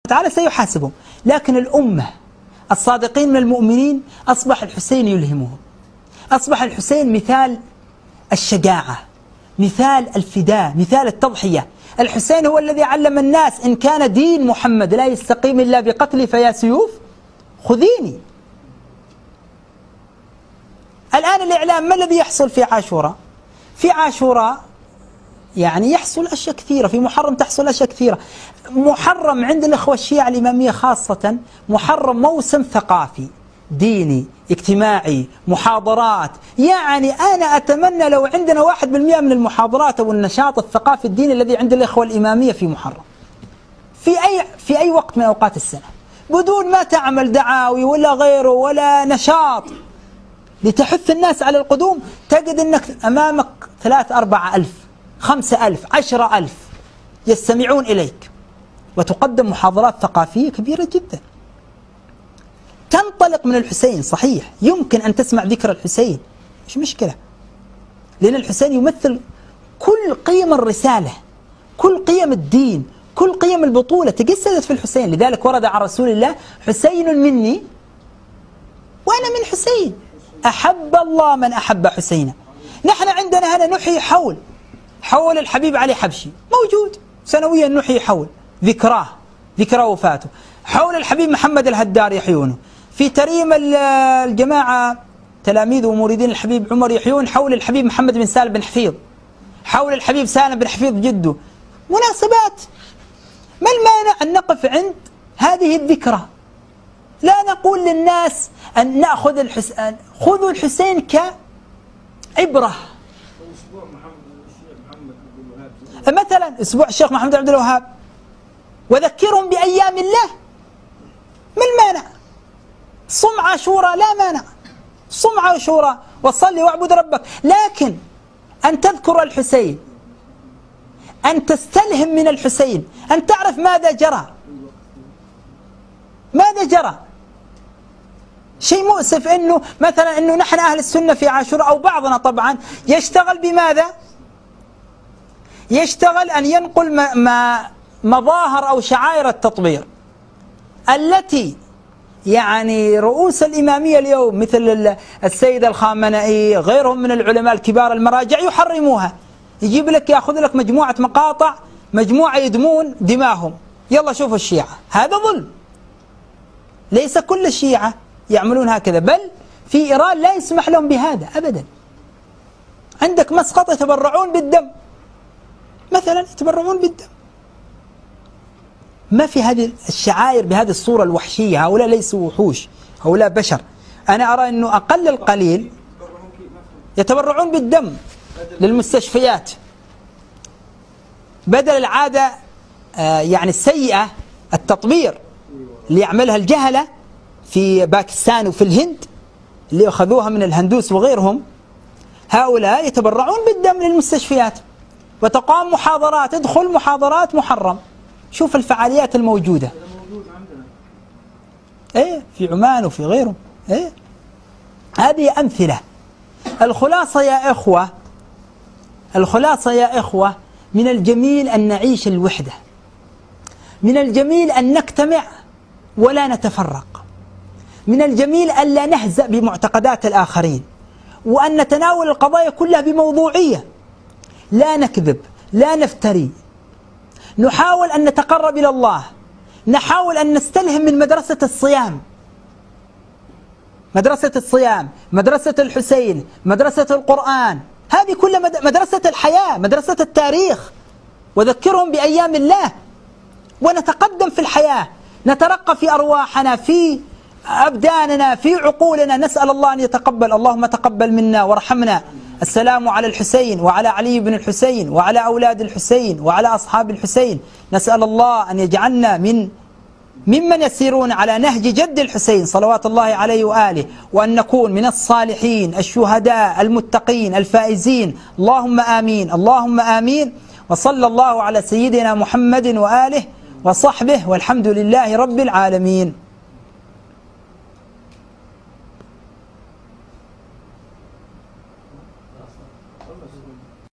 تعالى سيحاسبهم. لكن الأمة الصادقين من المؤمنين أصبح الحسين يلهمهم، أصبح الحسين مثال الشجاعة، مثال الفداء، مثال التضحية. الحسين هو الذي علم الناس إن كان دين محمد لا يستقيم إلا بقتلي فيا سيوف خذيني. الآن الإعلام ما الذي يحصل في عاشوراء؟ في عاشوراء يعني يحصل أشياء كثيرة، في محرم تحصل أشياء كثيرة. محرم عند الإخوة الشيعة الإمامية خاصة محرم موسم ثقافي ديني اجتماعي في يعني أنا أتمنى لو عندنا 1% من المحاضرات أو النشاط الثقافي الديني الذي عند الإخوة الإمامية في محرم في أي وقت من أوقات السنة، بدون ما تعمل دعاوي ولا غيره ولا نشاط لتحث الناس على القدوم، تجد أنك أمامك 3-4 ألف 5 ألف 10 ألف يستمعون إليك، وتقدم محاضرات ثقافية كبيرة جدا. تنطلق من الحسين، صحيح يمكن أن تسمع ذكر الحسين، مش مشكلة، لأن الحسين يمثل كل قيم الرسالة، كل قيم الدين، كل قيم البطولة تجسدت في الحسين. لذلك ورد عن رسول الله حسين مني وأنا من حسين، أحب الله من أحب حسينا. نحن عندنا هنا نحيي حول الحبيب علي حبشي، موجود سنويا نحيي حول ذكرى وفاته. حول الحبيب محمد الهدار يحيونه. في تريم الجماعة تلاميذ ومريدين الحبيب عمر يحيون حول الحبيب محمد بن سالم بن حفيظ، حول الحبيب سالم بن حفيظ جده. مناسبات، ما المانع أن نقف عند هذه الذكرى؟ لا نقول للناس أن نأخذ خذوا الحسين كعبرة. مثلا أسبوع الشيخ محمد عبد الوهاب، وذكرهم بأيام الله، ما المانع؟ صم عاشوراء لا مانع، صم عاشوراء وصلي واعبد ربك، لكن أن تذكر الحسين، أن تستلهم من الحسين، أن تعرف ماذا جرى. شيء مؤسف إنه مثلا إنه نحن أهل السنة في عاشوراء أو بعضنا طبعا يشتغل بماذا؟ يشتغل أن ينقل مظاهر أو شعائر التطبير التي يعني رؤوس الإمامية اليوم مثل السيد الخامنئي غيرهم من العلماء الكبار المراجع يحرموها. يجيب لك يأخذ لك مجموعة مقاطع، مجموعة يدمون دماهم، يلا شوفوا الشيعة. هذا ظلم، ليس كل الشيعة يعملون هكذا، بل في إيران لا يسمح لهم بهذا أبدا. عندك مسقط يتبرعون بالدم مثلا، يتبرعون بالدم. ما في هذه الشعائر بهذه الصورة الوحشية. هؤلاء ليسوا وحوش، هؤلاء بشر. أنا أرى أنه أقل القليل يتبرعون بالدم للمستشفيات بدل العادة يعني السيئة، التطبير اللي يعملها الجهلة في باكستان وفي الهند اللي أخذوها من الهندوس وغيرهم. هؤلاء يتبرعون بالدم للمستشفيات وتقام محاضرات، ادخل محاضرات محرم. شوف الفعاليات الموجودة في عمان وفي غيره. هذه أمثلة. الخلاصة يا إخوة من الجميل أن نعيش الوحدة، من الجميل أن نجتمع ولا نتفرق، من الجميل أن لا نهزأ بمعتقدات الآخرين، وأن نتناول القضايا كلها بموضوعية، لا نكذب، لا نفتري، نحاول أن نتقرب إلى الله، نحاول أن نستلهم من مدرسة الصيام، مدرسة الحسين، مدرسة القرآن، هذه كلها مدرسة الحياة، مدرسة التاريخ. وذكرهم بأيام الله، ونتقدم في الحياة، نترقى في أرواحنا، في أبداننا، في عقولنا. نسأل الله أن يتقبل. اللهم تقبل منا وارحمنا. السلام على الحسين وعلى علي بن الحسين وعلى أولاد الحسين وعلى أصحاب الحسين. نسأل الله أن يجعلنا ممن يسيرون على نهج جد الحسين صلوات الله عليه وآله، وأن نكون من الصالحين الشهداء المتقين الفائزين. اللهم آمين، اللهم آمين. وصلى الله على سيدنا محمد وآله وصحبه، والحمد لله رب العالمين.